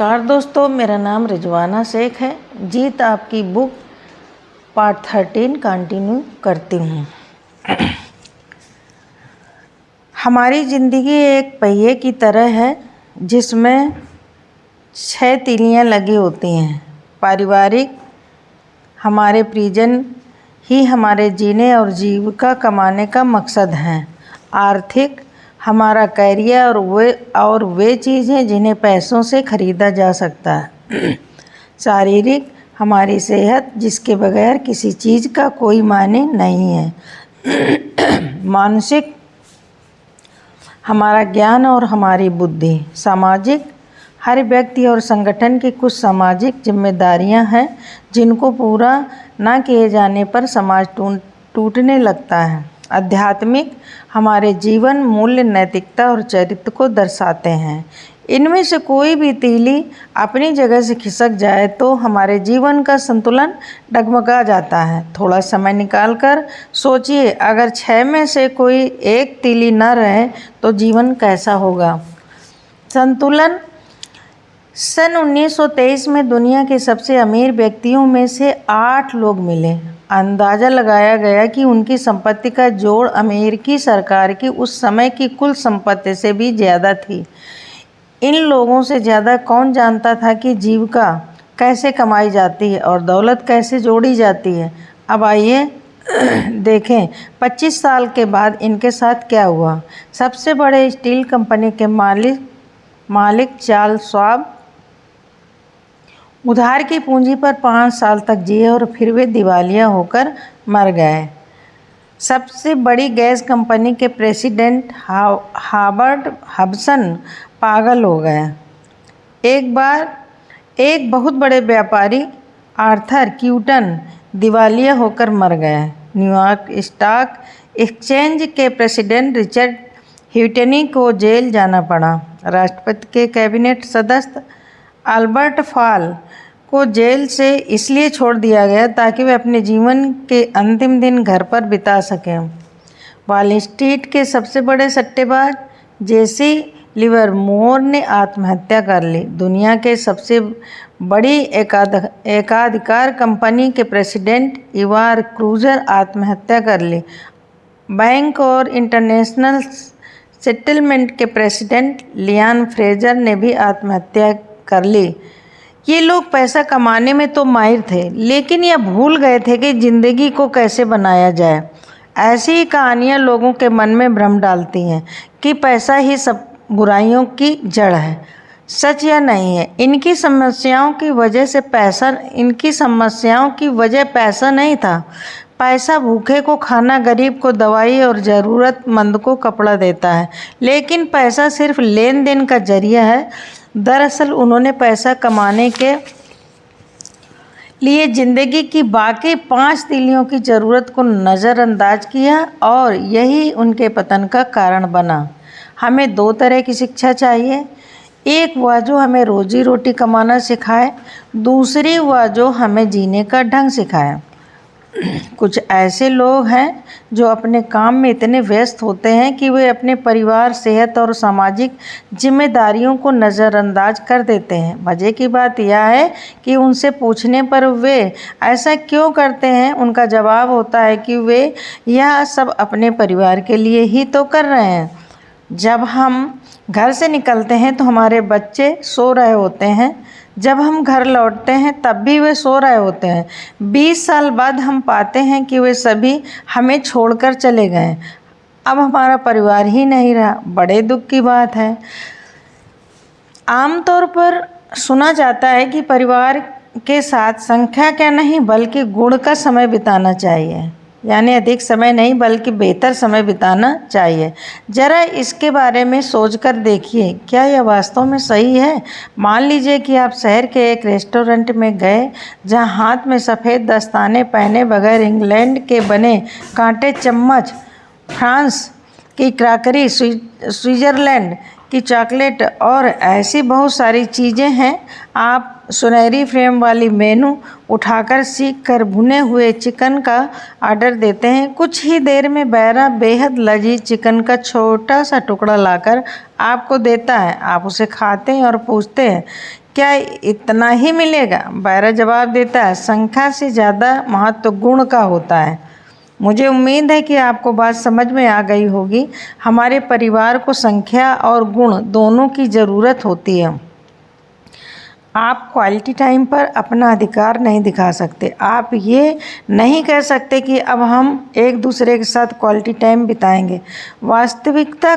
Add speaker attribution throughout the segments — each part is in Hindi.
Speaker 1: नमस्कार दोस्तों, मेरा नाम रिजवाना शेख है। जीत आपकी बुक पार्ट 13 कंटिन्यू करती हूँ। हमारी ज़िंदगी एक पहिए की तरह है जिसमें 6 तीलियाँ लगी होती हैं। पारिवारिक, हमारे परिजन ही हमारे जीने और जीविका कमाने का मकसद हैं। आर्थिक, हमारा करियर और वे चीज़ें जिन्हें पैसों से ख़रीदा जा सकता है। शारीरिक, हमारी सेहत जिसके बगैर किसी चीज़ का कोई मायने नहीं है। मानसिक, हमारा ज्ञान और हमारी बुद्धि। सामाजिक, हर व्यक्ति और संगठन की कुछ सामाजिक जिम्मेदारियां हैं जिनको पूरा न किए जाने पर समाज टूटने लगता है। आध्यात्मिक, हमारे जीवन मूल्य, नैतिकता और चरित्र को दर्शाते हैं। इनमें से कोई भी तीली अपनी जगह से खिसक जाए तो हमारे जीवन का संतुलन डगमगा जाता है। थोड़ा समय निकालकर सोचिए, अगर 6 में से कोई एक तीली न रहे तो जीवन कैसा होगा। संतुलन। सन 1923 में दुनिया के सबसे अमीर व्यक्तियों में से 8 लोग मिले। अंदाज़ा लगाया गया कि उनकी संपत्ति का जोड़ अमेरिकी सरकार की उस समय की कुल संपत्ति से भी ज़्यादा थी। इन लोगों से ज़्यादा कौन जानता था कि जीविका कैसे कमाई जाती है और दौलत कैसे जोड़ी जाती है। अब आइए देखें 25 साल के बाद इनके साथ क्या हुआ। सबसे बड़े स्टील कंपनी के मालिक चार्ल्स श्वाब उधार की पूंजी पर 5 साल तक जिए और फिर वे दिवालिया होकर मर गए। सबसे बड़ी गैस कंपनी के प्रेसिडेंट हावर्ड हबसन पागल हो गए। एक बहुत बड़े व्यापारी आर्थर क्यूटन दिवालिया होकर मर गए। न्यूयॉर्क स्टॉक एक्सचेंज के प्रेसिडेंट रिचर्ड ह्यूटनी को जेल जाना पड़ा। राष्ट्रपति के कैबिनेट सदस्य अल्बर्ट फॉल को जेल से इसलिए छोड़ दिया गया ताकि वे अपने जीवन के अंतिम दिन घर पर बिता सकें। वॉल स्ट्रीट के सबसे बड़े सट्टेबाज जेसी लिवरमोर ने आत्महत्या कर ली। दुनिया के सबसे बड़ी एकाधिकार कंपनी के प्रेसिडेंट इवार क्रूजर आत्महत्या कर ली। बैंक और इंटरनेशनल सेटलमेंट के प्रेसिडेंट लियान फ्रेजर ने भी आत्महत्या कर ली। ये लोग पैसा कमाने में तो माहिर थे, लेकिन यह भूल गए थे कि ज़िंदगी को कैसे बनाया जाए। ऐसी ही कहानियाँ लोगों के मन में भ्रम डालती हैं कि पैसा ही सब बुराइयों की जड़ है। सच यह नहीं है। इनकी समस्याओं की वजह पैसा नहीं था। पैसा भूखे को खाना, गरीब को दवाई और ज़रूरतमंद को कपड़ा देता है, लेकिन पैसा सिर्फ लेन देन का जरिया है। दरअसल उन्होंने पैसा कमाने के लिए ज़िंदगी की बाकी 5 तीलियों की ज़रूरत को नज़रअंदाज किया और यही उनके पतन का कारण बना। हमें 2 तरह की शिक्षा चाहिए। एक वह जो हमें रोजी रोटी कमाना सिखाए, दूसरी वह जो हमें जीने का ढंग सिखाए। कुछ ऐसे लोग हैं जो अपने काम में इतने व्यस्त होते हैं कि वे अपने परिवार, सेहत और सामाजिक जिम्मेदारियों को नज़रअंदाज कर देते हैं। मज़े की बात यह है कि उनसे पूछने पर वे ऐसा क्यों करते हैं, उनका जवाब होता है कि वे यह सब अपने परिवार के लिए ही तो कर रहे हैं। जब हम घर से निकलते हैं तो हमारे बच्चे सो रहे होते हैं। जब हम घर लौटते हैं तब भी वे सो रहे होते हैं। 20 साल बाद हम पाते हैं कि वे सभी हमें छोड़कर चले गए। अब हमारा परिवार ही नहीं रहा। बड़े दुख की बात है। आमतौर पर सुना जाता है कि परिवार के साथ संख्या क्या नहीं बल्कि गुण का समय बिताना चाहिए, यानी अधिक समय नहीं बल्कि बेहतर समय बिताना चाहिए। ज़रा इसके बारे में सोचकर देखिए, क्या यह वास्तव में सही है। मान लीजिए कि आप शहर के एक रेस्टोरेंट में गए जहां हाथ में सफ़ेद दस्ताने पहने बगैर इंग्लैंड के बने कांटे चम्मच, फ्रांस की क्रॉकरी, स्विट्ज़रलैंड की चॉकलेट और ऐसी बहुत सारी चीज़ें हैं। आप सुनहरी फ्रेम वाली मेनू उठाकर सीख कर भुने हुए चिकन का ऑर्डर देते हैं। कुछ ही देर में बैरा बेहद लजीज चिकन का छोटा सा टुकड़ा लाकर आपको देता है। आप उसे खाते हैं और पूछते हैं क्या इतना ही मिलेगा? बैरा जवाब देता है, संख्या से ज़्यादा महत्व गुण का होता है। मुझे उम्मीद है कि आपको बात समझ में आ गई होगी। हमारे परिवार को संख्या और गुण दोनों की ज़रूरत होती है। आप क्वालिटी टाइम पर अपना अधिकार नहीं दिखा सकते। आप ये नहीं कह सकते कि अब हम एक दूसरे के साथ क्वालिटी टाइम बिताएंगे। वास्तविकता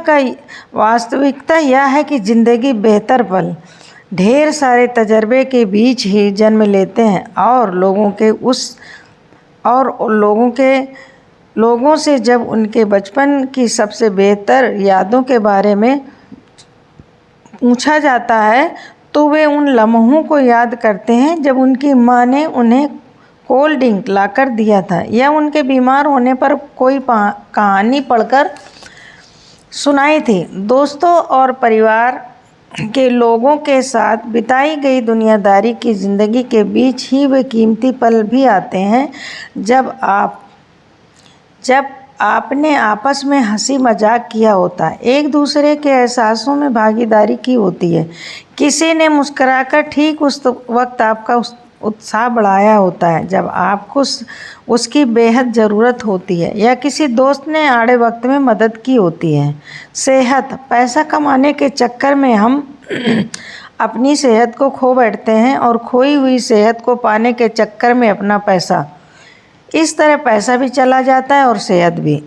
Speaker 1: यह है कि ज़िंदगी बेहतर पल ढेर सारे तजर्बे के बीच ही जन्म लेते हैं और लोगों से जब उनके बचपन की सबसे बेहतर यादों के बारे में पूछा जाता है तो वे उन लम्हों को याद करते हैं जब उनकी माँ ने उन्हें कोल्ड ड्रिंक लाकर दिया था या उनके बीमार होने पर कोई कहानी पढ़कर सुनाई थी। दोस्तों और परिवार के लोगों के साथ बिताई गई दुनियादारी की ज़िंदगी के बीच ही वे कीमती पल भी आते हैं जब आपने आपस में हंसी मजाक किया होता है, एक दूसरे के एहसासों में भागीदारी की होती है, किसी ने मुस्कुराकर ठीक उस वक्त आपका उत्साह बढ़ाया होता है जब आपको उसकी बेहद ज़रूरत होती है, या किसी दोस्त ने आड़े वक्त में मदद की होती है। सेहत, पैसा कमाने के चक्कर में हम अपनी सेहत को खो बैठते हैं और खोई हुई सेहत को पाने के चक्कर में अपना पैसा। इस तरह पैसा भी चला जाता है और सेहत भी।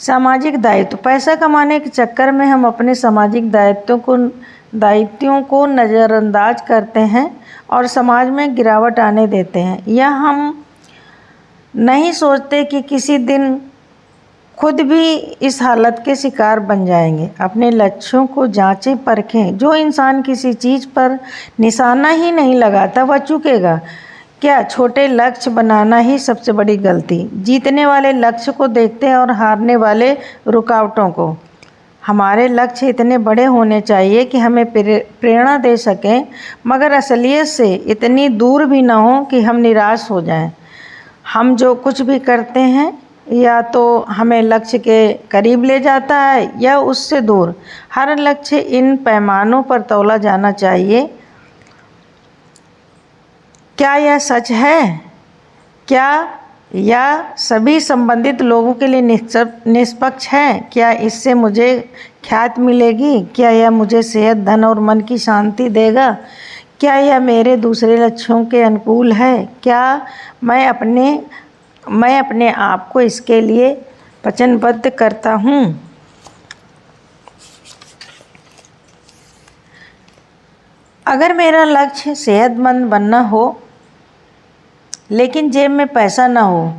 Speaker 1: सामाजिक दायित्व, पैसा कमाने के चक्कर में हम अपने सामाजिक दायित्वों को नज़रअंदाज करते हैं और समाज में गिरावट आने देते हैं, या हम नहीं सोचते कि किसी दिन खुद भी इस हालत के शिकार बन जाएंगे। अपने लक्ष्यों को जांचें परखें। जो इंसान किसी चीज़ पर निशाना ही नहीं लगाता वह चूकेगा। क्या छोटे लक्ष्य बनाना ही सबसे बड़ी गलती? जीतने वाले लक्ष्य को देखते हैं और हारने वाले रुकावटों को। हमारे लक्ष्य इतने बड़े होने चाहिए कि हमें प्रेरणा दे सकें, मगर असलियत से इतनी दूर भी ना हो कि हम निराश हो जाएं। हम जो कुछ भी करते हैं या तो हमें लक्ष्य के करीब ले जाता है या उससे दूर। हर लक्ष्य इन पैमानों पर तौला जाना चाहिए। क्या यह सच है? क्या यह सभी संबंधित लोगों के लिए निष्पक्ष है? क्या इससे मुझे ख्याति मिलेगी? क्या यह मुझे सेहत, धन और मन की शांति देगा? क्या यह मेरे दूसरे लक्ष्यों के अनुकूल है? क्या मैं अपने आप को इसके लिए वचनबद्ध करता हूँ? अगर मेरा लक्ष्य सेहतमंद बनना हो लेकिन जेब में पैसा न हो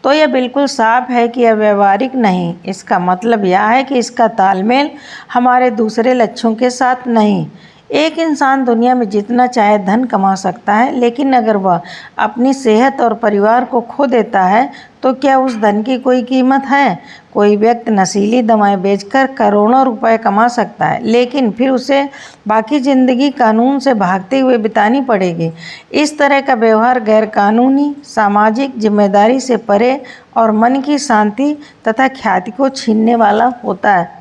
Speaker 1: तो यह बिल्कुल साफ है कि यह व्यवहारिक नहीं। इसका मतलब यह है कि इसका तालमेल हमारे दूसरे लक्ष्यों के साथ नहीं। एक इंसान दुनिया में जितना चाहे धन कमा सकता है, लेकिन अगर वह अपनी सेहत और परिवार को खो देता है तो क्या उस धन की कोई कीमत है? कोई व्यक्ति नशीली दवाएं बेचकर करोड़ों रुपए कमा सकता है, लेकिन फिर उसे बाकी ज़िंदगी कानून से भागते हुए बितानी पड़ेगी। इस तरह का व्यवहार गैरकानूनी, सामाजिक जिम्मेदारी से परे और मन की शांति तथा ख्याति को छीनने वाला होता है।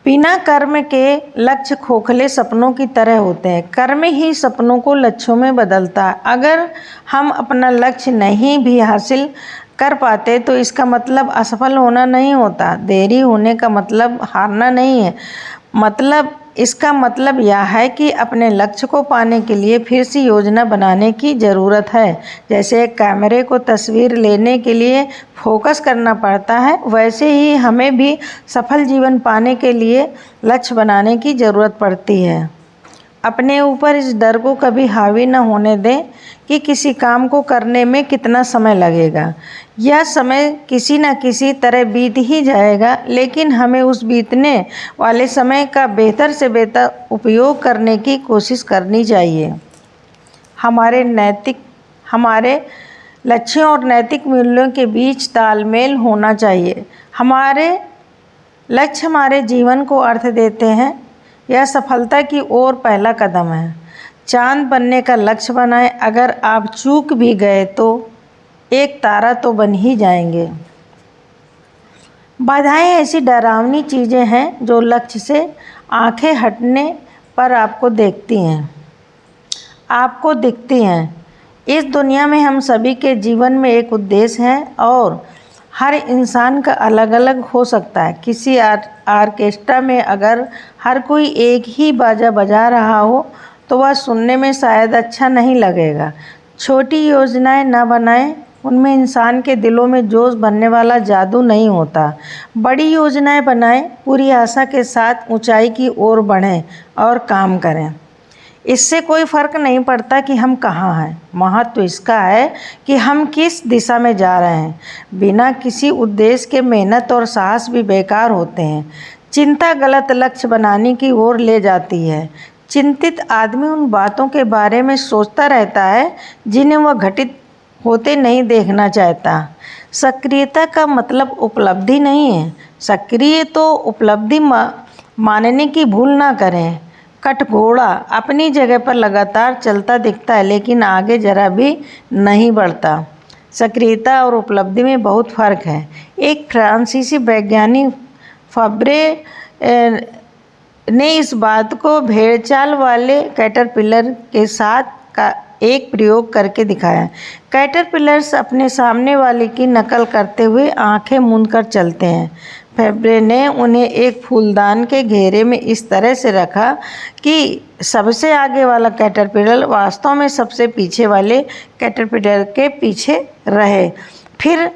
Speaker 1: बिना कर्म के लक्ष्य खोखले सपनों की तरह होते हैं। कर्म ही सपनों को लक्ष्यों में बदलता है। अगर हम अपना लक्ष्य नहीं भी हासिल कर पाते तो इसका मतलब असफल होना नहीं होता। देरी होने का मतलब हारना नहीं है। इसका मतलब यह है कि अपने लक्ष्य को पाने के लिए फिर से योजना बनाने की ज़रूरत है। जैसे एक कैमरे को तस्वीर लेने के लिए फोकस करना पड़ता है, वैसे ही हमें भी सफल जीवन पाने के लिए लक्ष्य बनाने की ज़रूरत पड़ती है। अपने ऊपर इस डर को कभी हावी न होने दें कि किसी काम को करने में कितना समय लगेगा। यह समय किसी न किसी तरह बीत ही जाएगा, लेकिन हमें उस बीतने वाले समय का बेहतर से बेहतर उपयोग करने की कोशिश करनी चाहिए। हमारे लक्ष्यों और नैतिक मूल्यों के बीच तालमेल होना चाहिए। हमारे लक्ष्य हमारे जीवन को अर्थ देते हैं। यह सफलता की ओर पहला कदम है। चांद बनने का लक्ष्य बनाएं। अगर आप चूक भी गए तो एक तारा तो बन ही जाएंगे। बाधाएं ऐसी डरावनी चीज़ें हैं जो लक्ष्य से आंखें हटने पर आपको दिखती हैं। इस दुनिया में हम सभी के जीवन में एक उद्देश्य है और हर इंसान का अलग अलग हो सकता है। किसी आर्केस्ट्रा में अगर हर कोई एक ही बाजा बजा रहा हो तो वह सुनने में शायद अच्छा नहीं लगेगा। छोटी योजनाएं न बनाएं, उनमें इंसान के दिलों में जोश भरने वाला जादू नहीं होता। बड़ी योजनाएं बनाएं, पूरी आशा के साथ ऊंचाई की ओर बढ़ें और काम करें। इससे कोई फ़र्क नहीं पड़ता कि हम कहाँ हैं, महत्व इसका है कि हम किस दिशा में जा रहे हैं। बिना किसी उद्देश्य के मेहनत और साहस भी बेकार होते हैं। चिंता गलत लक्ष्य बनाने की ओर ले जाती है। चिंतित आदमी उन बातों के बारे में सोचता रहता है जिन्हें वह घटित होते नहीं देखना चाहता। सक्रियता का मतलब उपलब्धि नहीं है। सक्रिय तो उपलब्धि मानने की भूल ना करें। कठघोड़ा अपनी जगह पर लगातार चलता दिखता है लेकिन आगे जरा भी नहीं बढ़ता। सक्रियता और उपलब्धि में बहुत फर्क है। एक फ्रांसीसी वैज्ञानिक फब्रे ने इस बात को भेड़चाल वाले कैटरपिलर के साथ का एक प्रयोग करके दिखाया। कैटरपिलर्स अपने सामने वाले की नकल करते हुए आंखें मूंदकर चलते हैं। फैब्रे ने उन्हें एक फूलदान के घेरे में इस तरह से रखा कि सबसे आगे वाला कैटरपिलर वास्तव में सबसे पीछे वाले कैटरपिलर के पीछे रहे। फिर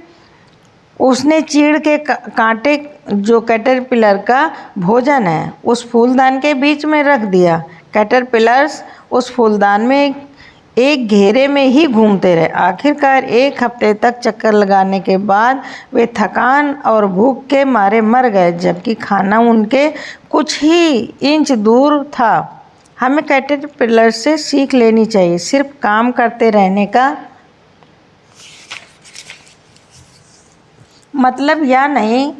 Speaker 1: उसने चीड़ के कांटे जो कैटरपिलर का भोजन है उस फूलदान के बीच में रख दिया। कैटरपिलर्स उस फूलदान में एक घेरे में ही घूमते रहे। आखिरकार एक हफ्ते तक चक्कर लगाने के बाद वे थकान और भूख के मारे मर गए, जबकि खाना उनके कुछ ही इंच दूर था। हमें कैटरपिलर से सीख लेनी चाहिए। सिर्फ काम करते रहने का मतलब यह नहीं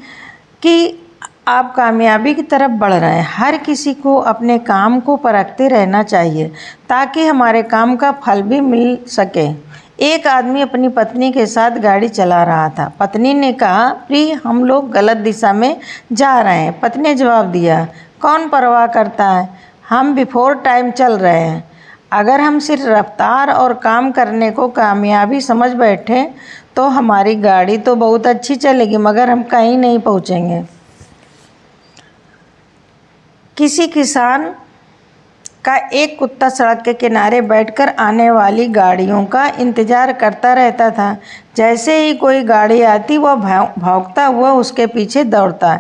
Speaker 1: कि आप कामयाबी की तरफ बढ़ रहे हैं। हर किसी को अपने काम को परखते रहना चाहिए ताकि हमारे काम का फल भी मिल सके। एक आदमी अपनी पत्नी के साथ गाड़ी चला रहा था। पत्नी ने कहा, प्रिय, हम लोग गलत दिशा में जा रहे हैं। पति ने जवाब दिया, कौन परवाह करता है, हम बिफोर टाइम चल रहे हैं। अगर हम सिर्फ रफ्तार और काम करने को कामयाबी समझ बैठें तो हमारी गाड़ी तो बहुत अच्छी चलेगी मगर हम कहीं नहीं पहुँचेंगे। किसी किसान का एक कुत्ता सड़क के किनारे बैठकर आने वाली गाड़ियों का इंतज़ार करता रहता था। जैसे ही कोई गाड़ी आती वह भौंकता हुआ उसके पीछे दौड़ता।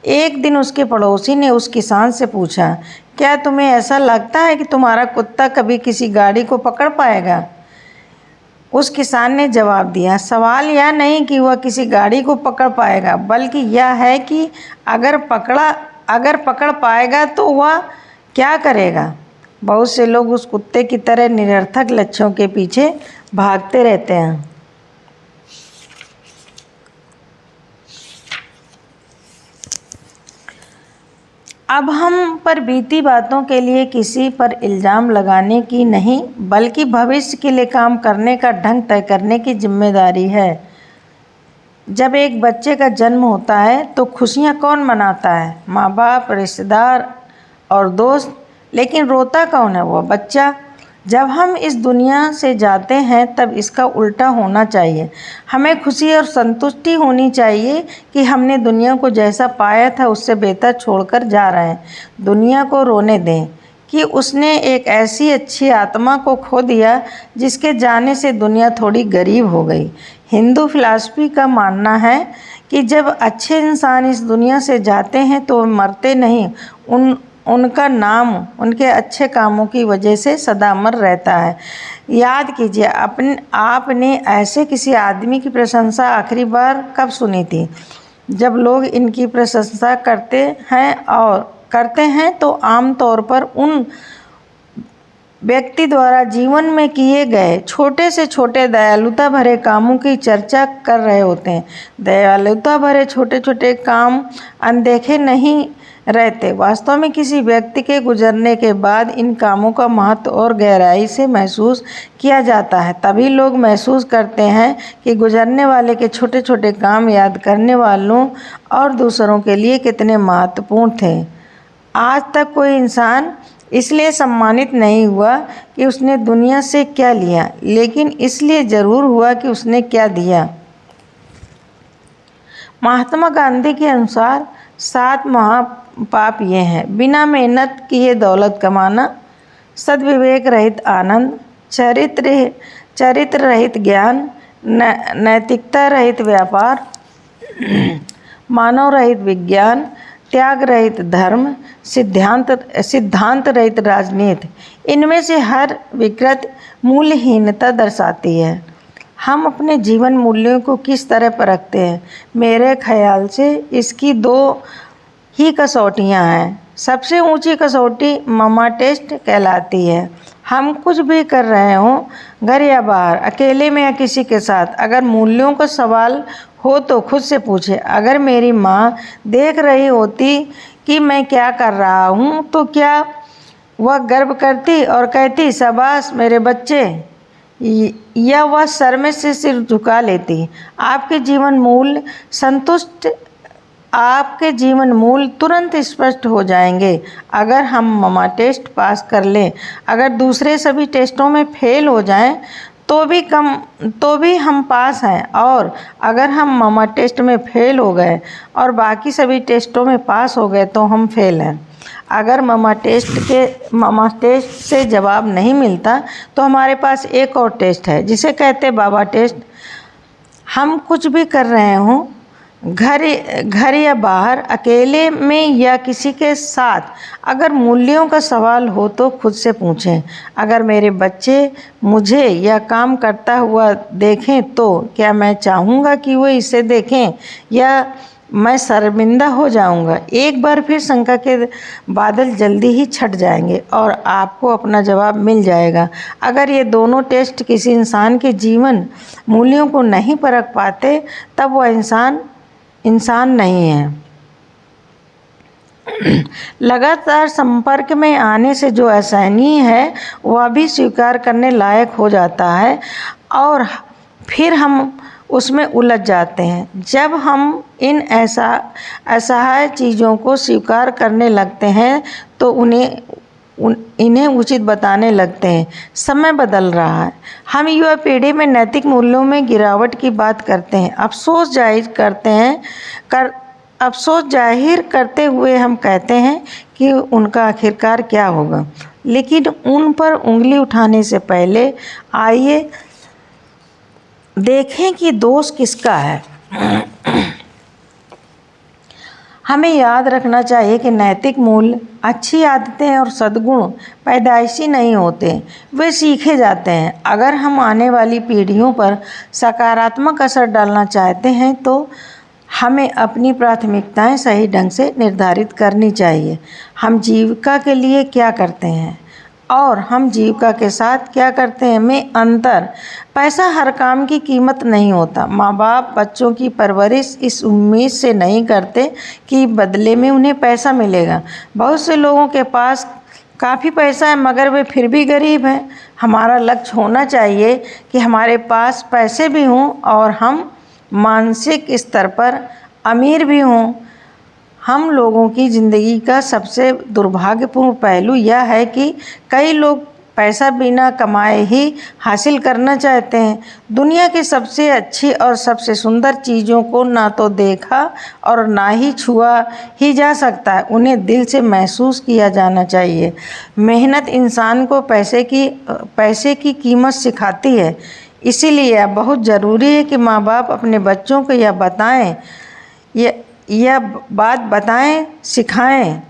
Speaker 1: एक दिन उसके पड़ोसी ने उस किसान से पूछा, क्या तुम्हें ऐसा लगता है कि तुम्हारा कुत्ता कभी किसी गाड़ी को पकड़ पाएगा? उस किसान ने जवाब दिया, सवाल यह नहीं कि वह किसी गाड़ी को पकड़ पाएगा, बल्कि यह है कि अगर पकड़ पाएगा तो वह क्या करेगा। बहुत से लोग उस कुत्ते की तरह निरर्थक लक्ष्यों के पीछे भागते रहते हैं। अब हम पर बीती बातों के लिए किसी पर इल्ज़ाम लगाने की नहीं, बल्कि भविष्य के लिए काम करने का ढंग तय करने की जिम्मेदारी है। जब एक बच्चे का जन्म होता है तो खुशियाँ कौन मनाता है? माँ बाप, रिश्तेदार और दोस्त। लेकिन रोता कौन है? वह बच्चा। जब हम इस दुनिया से जाते हैं तब इसका उल्टा होना चाहिए। हमें खुशी और संतुष्टि होनी चाहिए कि हमने दुनिया को जैसा पाया था उससे बेहतर छोड़कर जा रहे हैं। दुनिया को रोने दें कि उसने एक ऐसी अच्छी आत्मा को खो दिया जिसके जाने से दुनिया थोड़ी गरीब हो गई। हिंदू फिलॉसफी का मानना है कि जब अच्छे इंसान इस दुनिया से जाते हैं तो मरते नहीं, उनका नाम उनके अच्छे कामों की वजह से सदा अमर रहता है। याद कीजिए, आपने ऐसे किसी आदमी की प्रशंसा आखिरी बार कब सुनी थी? जब लोग इनकी प्रशंसा करते हैं तो आम तौर पर उन व्यक्ति द्वारा जीवन में किए गए छोटे से छोटे दयालुता भरे कामों की चर्चा कर रहे होते हैं। दयालुता भरे छोटे छोटे काम अनदेखे नहीं रहते। वास्तव में किसी व्यक्ति के गुजरने के बाद इन कामों का महत्व और गहराई से महसूस किया जाता है। तभी लोग महसूस करते हैं कि गुजरने वाले के छोटे छोटे काम याद करने वालों और दूसरों के लिए कितने महत्वपूर्ण थे। आज तक कोई इंसान इसलिए सम्मानित नहीं हुआ कि उसने दुनिया से क्या लिया, लेकिन इसलिए ज़रूर हुआ कि उसने क्या दिया। महात्मा गांधी के अनुसार 7 महापाप ये हैं: बिना मेहनत किए दौलत कमाना, सद्विवेक रहित आनंद, चरित्र रहित ज्ञान, नैतिकता रहित व्यापार, मानव रहित विज्ञान, त्याग रहित धर्म, सिद्धांत रहित राजनीति। इनमें से हर विकृत मूल्यहीनता दर्शाती है। हम अपने जीवन मूल्यों को किस तरह परखते हैं? मेरे ख्याल से इसकी 2 ही कसौटियाँ हैं। सबसे ऊंची कसौटी ममा टेस्ट कहलाती है। हम कुछ भी कर रहे हों, घर या बाहर, अकेले में या किसी के साथ, अगर मूल्यों का सवाल हो तो खुद से पूछे, अगर मेरी माँ देख रही होती कि मैं क्या कर रहा हूँ तो क्या वह गर्व करती और कहती शाबाश मेरे बच्चे, या वह सर में से सिर झुका लेती? आपके जीवन मूल तुरंत स्पष्ट हो जाएंगे अगर हम ममा टेस्ट पास कर लें। अगर दूसरे सभी टेस्टों में फेल हो जाएं तो भी हम पास हैं, और अगर हम ममा टेस्ट में फेल हो गए और बाकी सभी टेस्टों में पास हो गए तो हम फेल हैं। अगर ममा टेस्ट से जवाब नहीं मिलता तो हमारे पास एक और टेस्ट है जिसे कहते बाबा टेस्ट। हम कुछ भी कर रहे हों, घर या बाहर, अकेले में या किसी के साथ, अगर मूल्यों का सवाल हो तो खुद से पूछें, अगर मेरे बच्चे मुझे यह काम करता हुआ देखें तो क्या मैं चाहूँगा कि वो इसे देखें, या मैं शर्मिंदा हो जाऊंगा? एक बार फिर शंका के बादल जल्दी ही छट जाएंगे और आपको अपना जवाब मिल जाएगा। अगर ये दोनों टेस्ट किसी इंसान के जीवन मूल्यों को नहीं परख पाते तब वह इंसान नहीं है। लगातार संपर्क में आने से जो असहनीय है वह भी स्वीकार करने लायक हो जाता है और फिर हम उसमें उलझ जाते हैं। जब हम इन असहाय चीज़ों को स्वीकार करने लगते हैं तो इन्हें उचित बताने लगते हैं। समय बदल रहा है। हम युवा पीढ़ी में नैतिक मूल्यों में गिरावट की बात करते हैं। अफसोस जाहिर करते हुए हम कहते हैं कि उनका आखिरकार क्या होगा। लेकिन उन पर उंगली उठाने से पहले आइए देखें कि दोष किसका है। हमें याद रखना चाहिए कि नैतिक मूल्य, अच्छी आदतें और सद्गुण पैदाइशी नहीं होते, वे सीखे जाते हैं। अगर हम आने वाली पीढ़ियों पर सकारात्मक असर डालना चाहते हैं तो हमें अपनी प्राथमिकताएं सही ढंग से निर्धारित करनी चाहिए। हम जीविका के लिए क्या करते हैं और हम जीविका के साथ क्या करते हैं में अंतर। पैसा हर काम की कीमत नहीं होता। माँ बाप बच्चों की परवरिश इस उम्मीद से नहीं करते कि बदले में उन्हें पैसा मिलेगा। बहुत से लोगों के पास काफ़ी पैसा है मगर वे फिर भी गरीब हैं। हमारा लक्ष्य होना चाहिए कि हमारे पास पैसे भी हों और हम मानसिक स्तर पर अमीर भी हों। हम लोगों की ज़िंदगी का सबसे दुर्भाग्यपूर्ण पहलू यह है कि कई लोग पैसा बिना कमाए ही हासिल करना चाहते हैं। दुनिया की सबसे अच्छी और सबसे सुंदर चीज़ों को ना तो देखा और ना ही छुआ ही जा सकता है, उन्हें दिल से महसूस किया जाना चाहिए। मेहनत इंसान को पैसे की कीमत सिखाती है। इसीलिए यह बहुत ज़रूरी है कि माँ बाप अपने बच्चों को यह बात बताएं, सिखाएं।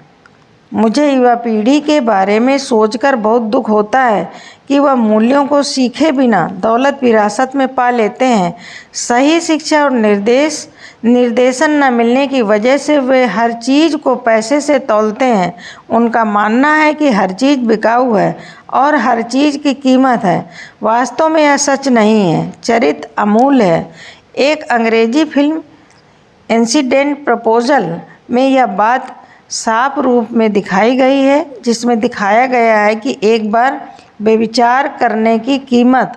Speaker 1: मुझे युवा पीढ़ी के बारे में सोचकर बहुत दुख होता है कि वह मूल्यों को सीखे बिना दौलत विरासत में पा लेते हैं। सही शिक्षा और निर्देशन न मिलने की वजह से वे हर चीज़ को पैसे से तौलते हैं। उनका मानना है कि हर चीज़ बिकाऊ है और हर चीज़ की कीमत है। वास्तव में यह सच नहीं है। चरित्र अमूल्य है। एक अंग्रेजी फिल्म इंसिडेंट प्रपोजल में यह बात साफ रूप में दिखाई गई है, जिसमें दिखाया गया है कि एक बार बेविचार करने की कीमत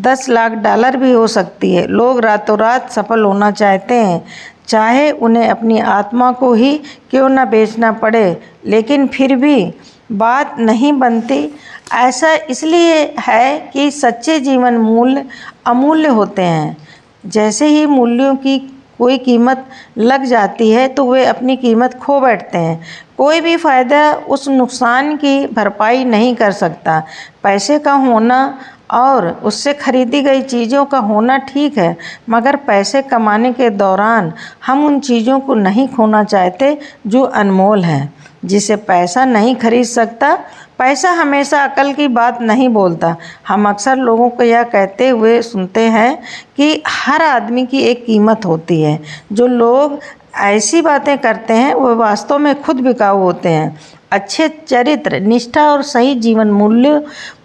Speaker 1: 10 लाख डॉलर भी हो सकती है। लोग रातों रात सफल होना चाहते हैं, चाहे उन्हें अपनी आत्मा को ही क्यों न बेचना पड़े, लेकिन फिर भी बात नहीं बनती। ऐसा इसलिए है कि सच्चे जीवन मूल्य अमूल्य होते हैं। जैसे ही मूल्यों की कोई कीमत लग जाती है तो वे अपनी कीमत खो बैठते हैं। कोई भी फ़ायदा उस नुकसान की भरपाई नहीं कर सकता। पैसे का होना और उससे खरीदी गई चीज़ों का होना ठीक है, मगर पैसे कमाने के दौरान हम उन चीज़ों को नहीं खोना चाहते जो अनमोल हैं, जिसे पैसा नहीं खरीद सकता। पैसा हमेशा अकल की बात नहीं बोलता। हम अक्सर लोगों को यह कहते हुए सुनते हैं कि हर आदमी की एक कीमत होती है। जो लोग ऐसी बातें करते हैं वे वास्तव में खुद बिकाऊ होते हैं। अच्छे चरित्र, निष्ठा और सही जीवन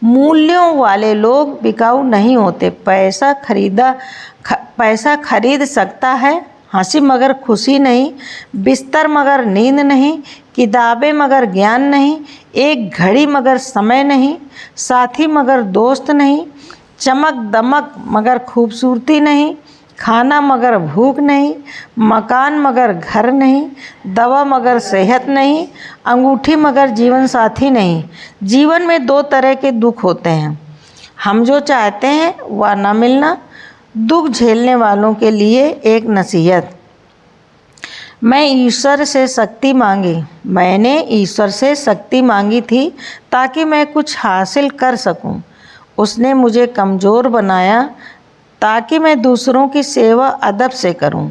Speaker 1: मूल्यों वाले लोग बिकाऊ नहीं होते। पैसा खरीद सकता है हंसी मगर खुशी नहीं, बिस्तर मगर नींद नहीं, किताबें मगर ज्ञान नहीं, एक घड़ी मगर समय नहीं, साथी मगर दोस्त नहीं, चमक दमक मगर खूबसूरती नहीं, खाना मगर भूख नहीं, मकान मगर घर नहीं, दवा मगर सेहत नहीं, अंगूठी मगर जीवन साथी नहीं। जीवन में 2 तरह के दुख होते हैं, हम जो चाहते हैं वह न मिलना। दुख झेलने वालों के लिए एक नसीहत। मैंने ईश्वर से शक्ति मांगी थी ताकि मैं कुछ हासिल कर सकूं। उसने मुझे कमज़ोर बनाया ताकि मैं दूसरों की सेवा अदब से करूं।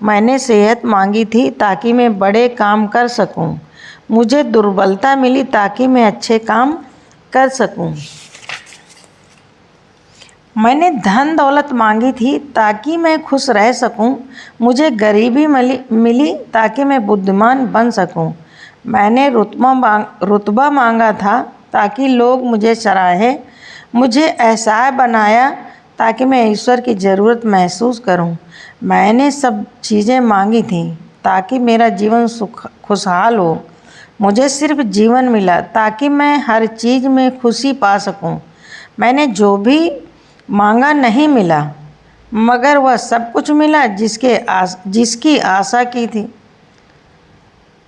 Speaker 1: मैंने सेहत मांगी थी ताकि मैं बड़े काम कर सकूं। मुझे दुर्बलता मिली ताकि मैं अच्छे काम कर सकूं। मैंने धन दौलत मांगी थी ताकि मैं खुश रह सकूं। मुझे गरीबी मिली ताकि मैं बुद्धिमान बन सकूं। मैंने रुतबा मांगा था ताकि लोग मुझे सराहें। मुझे एहसास बनाया ताकि मैं ईश्वर की ज़रूरत महसूस करूं। मैंने सब चीज़ें मांगी थीं ताकि मेरा जीवन खुशहाल हो। मुझे सिर्फ जीवन मिला ताकि मैं हर चीज़ में खुशी पा सकूं। मैंने जो भी मांगा नहीं मिला, मगर वह सब कुछ मिला जिसकी आशा की थी।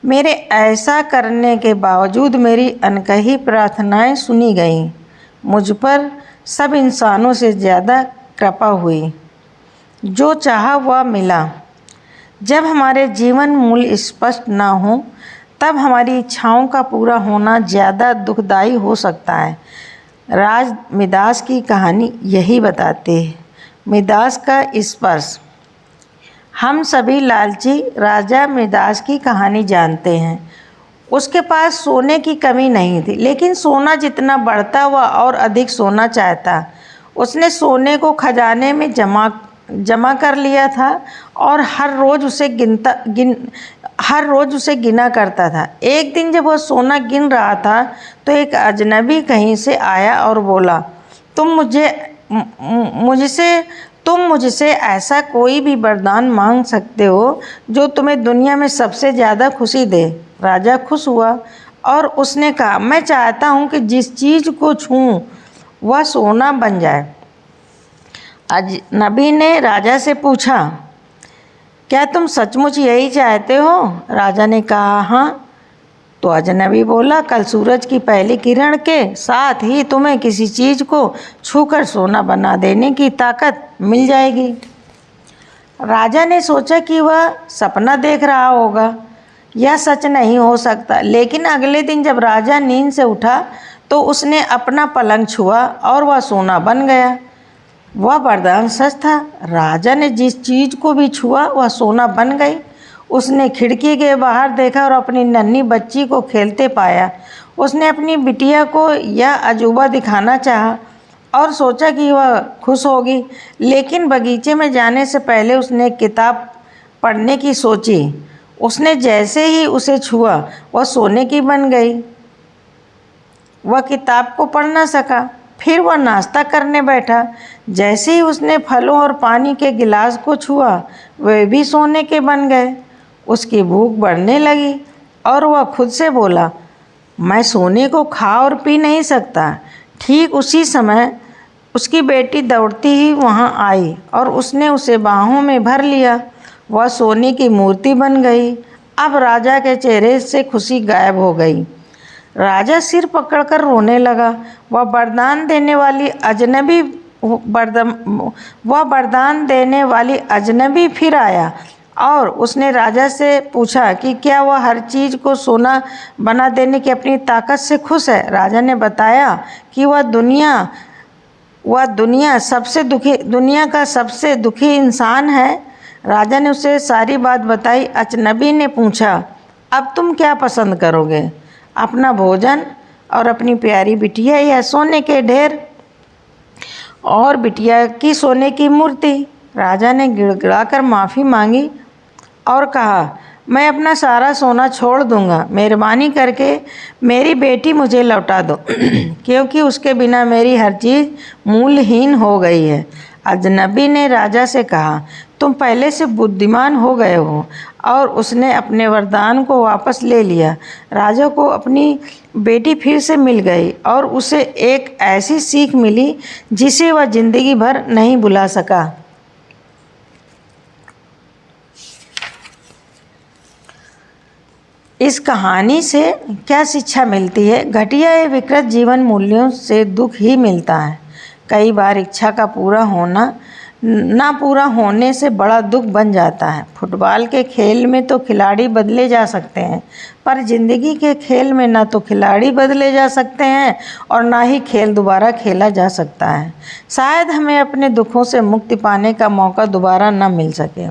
Speaker 1: मेरे ऐसा करने के बावजूद मेरी अनकही प्रार्थनाएं सुनी गईं। मुझ पर सब इंसानों से ज़्यादा कृपा हुई। जो चाहा वह मिला। जब हमारे जीवन मूल्य स्पष्ट ना हो तब हमारी इच्छाओं का पूरा होना ज़्यादा दुखदायी हो सकता है। राजा मिदास की कहानी यही बताती है। मिदास का स्पर्श। हम सभी लालची राजा मिदास की कहानी जानते हैं। उसके पास सोने की कमी नहीं थी, लेकिन सोना जितना बढ़ता हुआ और अधिक सोना चाहता। उसने सोने को खजाने में जमा कर लिया था और हर रोज़ उसे गिना करता था। एक दिन जब वह सोना गिन रहा था तो एक अजनबी कहीं से आया और बोला, तुम मुझसे ऐसा कोई भी वरदान मांग सकते हो जो तुम्हें दुनिया में सबसे ज़्यादा खुशी दे। राजा खुश हुआ और उसने कहा, मैं चाहता हूँ कि जिस चीज़ को छूऊं वह सोना बन जाए। अजनबी ने राजा से पूछा, क्या तुम सचमुच यही चाहते हो? राजा ने कहा, हाँ। तो अजनबी बोला, कल सूरज की पहली किरण के साथ ही तुम्हें किसी चीज़ को छूकर सोना बना देने की ताकत मिल जाएगी। राजा ने सोचा कि वह सपना देख रहा होगा, यह सच नहीं हो सकता। लेकिन अगले दिन जब राजा नींद से उठा तो उसने अपना पलंग छुआ और वह सोना बन गया। वह वरदान सच था। राजा ने जिस चीज़ को भी छुआ वह सोना बन गई। उसने खिड़की के बाहर देखा और अपनी नन्ही बच्ची को खेलते पाया। उसने अपनी बिटिया को यह अजूबा दिखाना चाहा और सोचा कि वह खुश होगी, लेकिन बगीचे में जाने से पहले उसने किताब पढ़ने की सोची। उसने जैसे ही उसे छुआ वह सोने की बन गई। वह किताब को पढ़ न सका। फिर वह नाश्ता करने बैठा। जैसे ही उसने फलों और पानी के गिलास को छुआ वे भी सोने के बन गए। उसकी भूख बढ़ने लगी और वह खुद से बोला, मैं सोने को खा और पी नहीं सकता। ठीक उसी समय उसकी बेटी दौड़ती ही वहाँ आई और उसने उसे बाहों में भर लिया। वह सोने की मूर्ति बन गई। अब राजा के चेहरे से खुशी गायब हो गई। राजा सिर पकड़कर रोने लगा। वह वरदान देने वाली अजनबी फिर आया और उसने राजा से पूछा कि क्या वह हर चीज़ को सोना बना देने की अपनी ताकत से खुश है। राजा ने बताया कि वह दुनिया का सबसे दुखी इंसान है। राजा ने उसे सारी बात बताई। अजनबी ने पूछा, अब तुम क्या पसंद करोगे, अपना भोजन और अपनी प्यारी बिटिया या सोने के ढेर और बिटिया की सोने की मूर्ति। राजा ने गिड़गिड़ाकर माफ़ी मांगी और कहा, मैं अपना सारा सोना छोड़ दूंगा। मेहरबानी करके मेरी बेटी मुझे लौटा दो क्योंकि उसके बिना मेरी हर चीज़ मूल्यहीन हो गई है। अजनबी ने राजा से कहा, तुम पहले से बुद्धिमान हो गए हो। और उसने अपने वरदान को वापस ले लिया। राजा को अपनी बेटी फिर से मिल गई और उसे एक ऐसी सीख मिली जिसे वह जिंदगी भर नहीं भुला सका। इस कहानी से क्या शिक्षा मिलती है? घटिया या विकृत जीवन मूल्यों से दुख ही मिलता है। कई बार इच्छा का ना पूरा होने से बड़ा दुख बन जाता है। फुटबॉल के खेल में तो खिलाड़ी बदले जा सकते हैं, पर ज़िंदगी के खेल में ना तो खिलाड़ी बदले जा सकते हैं और ना ही खेल दोबारा खेला जा सकता है। शायद हमें अपने दुखों से मुक्ति पाने का मौका दोबारा ना मिल सके।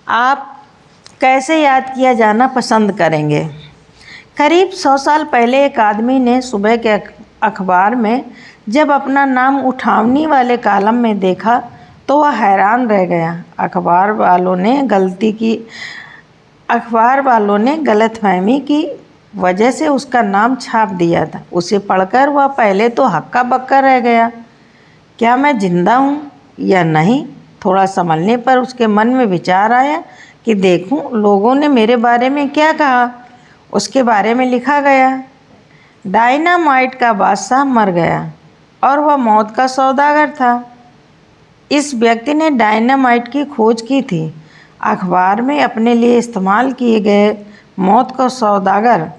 Speaker 1: आप कैसे याद किया जाना पसंद करेंगे? करीब 100 साल पहले एक आदमी ने सुबह के अखबार में जब अपना नाम उठावनी वाले कॉलम में देखा तो वह हैरान रह गया। अखबार वालों ने गलतफहमी की वजह से उसका नाम छाप दिया था। उसे पढ़कर वह पहले तो हक्का बक्का रह गया। क्या मैं जिंदा हूँ या नहीं? थोड़ा संभलने पर उसके मन में विचार आया कि देखूं लोगों ने मेरे बारे में क्या कहा। उसके बारे में लिखा गया, डायनामाइट का बादशाह मर गया और वह मौत का सौदागर था। इस व्यक्ति ने डायनामाइट की खोज की थी। अखबार में अपने लिए इस्तेमाल किए गए मौत का सौदागर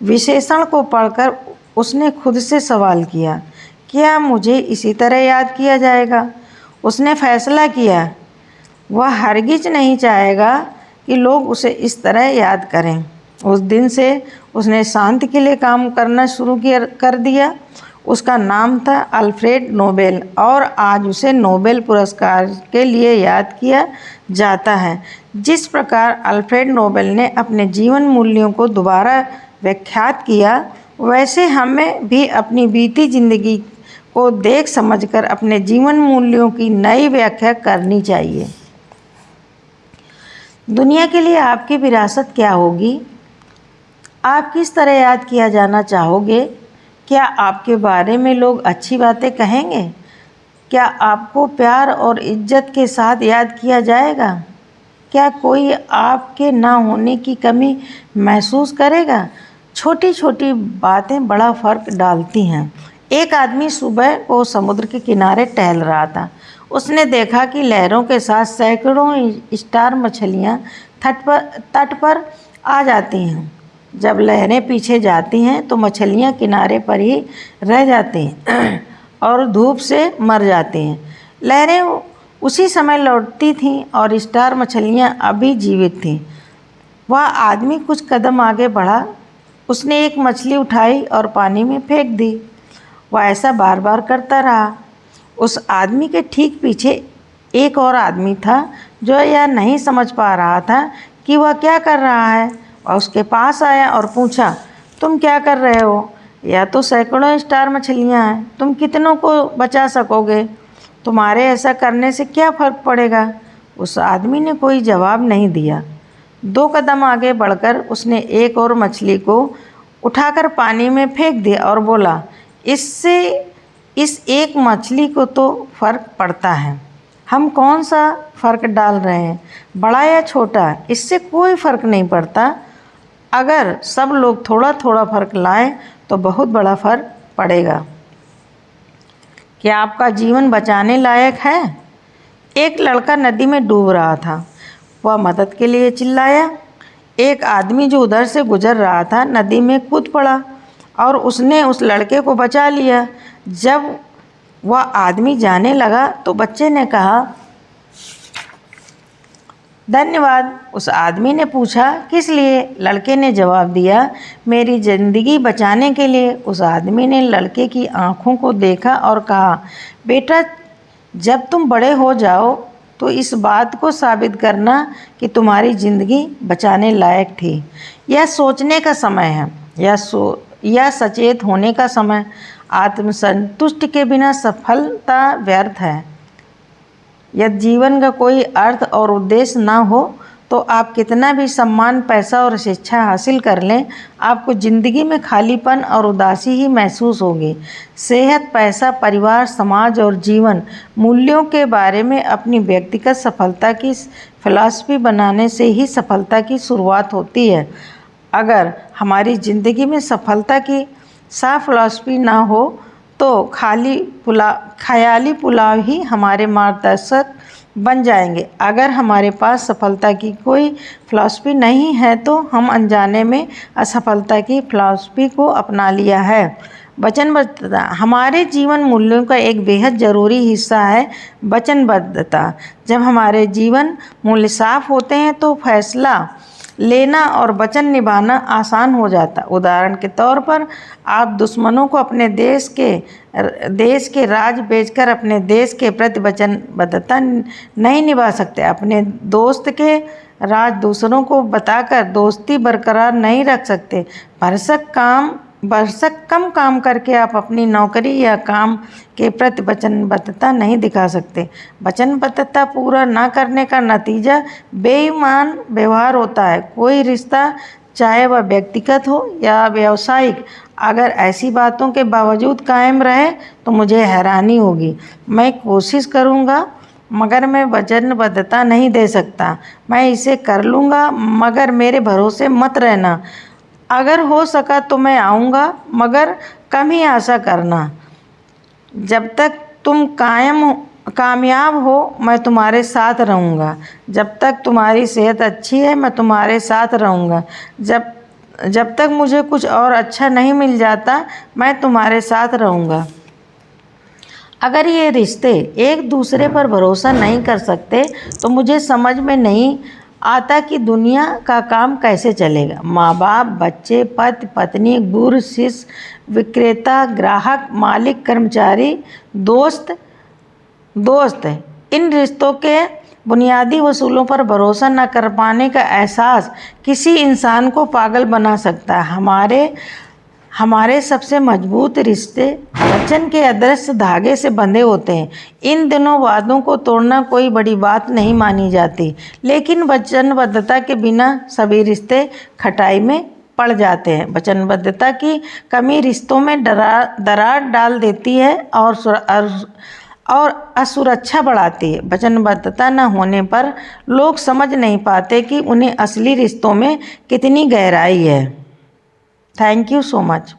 Speaker 1: विशेषण को पढ़कर उसने खुद से सवाल किया, क्या मुझे इसी तरह याद किया जाएगा? उसने फैसला किया वह हरगिज नहीं चाहेगा कि लोग उसे इस तरह याद करें। उस दिन से उसने शांति के लिए काम करना शुरू कर दिया। उसका नाम था अल्फ्रेड नोबेल और आज उसे नोबेल पुरस्कार के लिए याद किया जाता है। जिस प्रकार अल्फ्रेड नोबेल ने अपने जीवन मूल्यों को दोबारा व्याख्यात किया, वैसे हमें भी अपनी बीती जिंदगी को देख समझकर अपने जीवन मूल्यों की नई व्याख्या करनी चाहिए। दुनिया के लिए आपकी विरासत क्या होगी? आप किस तरह याद किया जाना चाहोगे? क्या आपके बारे में लोग अच्छी बातें कहेंगे? क्या आपको प्यार और इज्जत के साथ याद किया जाएगा? क्या कोई आपके ना होने की कमी महसूस करेगा? छोटी छोटी बातें बड़ा फर्क डालती हैं। एक आदमी सुबह को समुद्र के किनारे टहल रहा था। उसने देखा कि लहरों के साथ सैकड़ों स्टार मछलियाँ तट पर आ जाती हैं। जब लहरें पीछे जाती हैं तो मछलियाँ किनारे पर ही रह जाती हैं और धूप से मर जाती हैं। लहरें उसी समय लौटती थीं और स्टार मछलियाँ अभी जीवित थीं। वह आदमी कुछ कदम आगे बढ़ा। उसने एक मछली उठाई और पानी में फेंक दी। वह ऐसा बार बार करता रहा। उस आदमी के ठीक पीछे एक और आदमी था जो यह नहीं समझ पा रहा था कि वह क्या कर रहा है। वह उसके पास आया और पूछा, तुम क्या कर रहे हो? यह तो सैकड़ों स्टार मछलियाँ हैं, तुम कितनों को बचा सकोगे? तुम्हारे ऐसा करने से क्या फ़र्क पड़ेगा? उस आदमी ने कोई जवाब नहीं दिया। 2 कदम आगे बढ़कर उसने एक और मछली को उठाकर पानी में फेंक दिया और बोला, इससे इस एक मछली को तो फ़र्क पड़ता है। हम कौन सा फ़र्क डाल रहे हैं, बड़ा या छोटा? इससे कोई फ़र्क नहीं पड़ता। अगर सब लोग थोड़ा थोड़ा फ़र्क लाएं तो बहुत बड़ा फ़र्क पड़ेगा। क्या आपका जीवन बचाने लायक है? एक लड़का नदी में डूब रहा था। वह मदद के लिए चिल्लाया। एक आदमी जो उधर से गुजर रहा था नदी में कूद पड़ा और उसने उस लड़के को बचा लिया। जब वह आदमी जाने लगा तो बच्चे ने कहा, धन्यवाद। उस आदमी ने पूछा, किस लिए? लड़के ने जवाब दिया, मेरी ज़िंदगी बचाने के लिए। उस आदमी ने लड़के की आंखों को देखा और कहा, बेटा, जब तुम बड़े हो जाओ तो इस बात को साबित करना कि तुम्हारी ज़िंदगी बचाने लायक थी। यह सोचने का समय है, यह सचेत होने का समय। आत्मसंतुष्टि के बिना सफलता व्यर्थ है। यदि जीवन का कोई अर्थ और उद्देश्य ना हो तो आप कितना भी सम्मान, पैसा और शिक्षा हासिल कर लें, आपको ज़िंदगी में खालीपन और उदासी ही महसूस होगी। सेहत, पैसा, परिवार, समाज और जीवन मूल्यों के बारे में अपनी व्यक्तिगत सफलता की फिलॉसफी बनाने से ही सफलता की शुरुआत होती है। अगर हमारी ज़िंदगी में सफलता की साफ फिलॉसफी ना हो तो ख़याली पुलाव ही हमारे मार्गदर्शक बन जाएंगे। अगर हमारे पास सफलता की कोई फिलॉसफी नहीं है तो हम अनजाने में असफलता की फिलॉसफी को अपना लिया है। वचनबद्धता हमारे जीवन मूल्यों का एक बेहद ज़रूरी हिस्सा है। वचनबद्धता, जब हमारे जीवन मूल्य साफ होते हैं तो फैसला लेना और वचन निभाना आसान हो जाता। उदाहरण के तौर पर, आप दुश्मनों को अपने देश के राज बेचकर अपने देश के प्रति वचनबद्धता नहीं निभा सकते। अपने दोस्त के राज दूसरों को बताकर दोस्ती बरकरार नहीं रख सकते। भरसक कम काम करके आप अपनी नौकरी या काम के प्रति वचनबद्धता नहीं दिखा सकते। वचनबद्धता पूरा न करने का नतीजा बेईमान व्यवहार होता है। कोई रिश्ता, चाहे वह व्यक्तिगत हो या व्यावसायिक, अगर ऐसी बातों के बावजूद कायम रहे तो मुझे हैरानी होगी। मैं कोशिश करूँगा मगर मैं वचनबद्धता नहीं दे सकता। मैं इसे कर लूँगा मगर मेरे भरोसे मत रहना। अगर हो सका तो मैं आऊँगा मगर कम ही आशा करना। जब तक तुम कामयाब हो मैं तुम्हारे साथ रहूँगा। जब तक तुम्हारी सेहत अच्छी है मैं तुम्हारे साथ रहूँगा। जब तक मुझे कुछ और अच्छा नहीं मिल जाता मैं तुम्हारे साथ रहूँगा। अगर ये रिश्ते एक दूसरे पर भरोसा नहीं कर सकते तो मुझे समझ में नहीं आता कि दुनिया का काम कैसे चलेगा। माँ बाप, बच्चे, पति पत्नी, गुरु शिष्य, विक्रेता, ग्राहक, मालिक, कर्मचारी, दोस्त, इन रिश्तों के बुनियादी उसूलों पर भरोसा न कर पाने का एहसास किसी इंसान को पागल बना सकता है। हमारे सबसे मजबूत रिश्ते वचन के अदृश्य धागे से बंधे होते हैं। इन दिनों वादों को तोड़ना कोई बड़ी बात नहीं मानी जाती, लेकिन वचनबद्धता के बिना सभी रिश्ते खटाई में पड़ जाते हैं। वचनबद्धता की कमी रिश्तों में दरार डाल देती है और असुरक्षा बढ़ाती है। वचनबद्धता न होने पर लोग समझ नहीं पाते कि उन्हें असली रिश्तों में कितनी गहराई है। Thank you so much.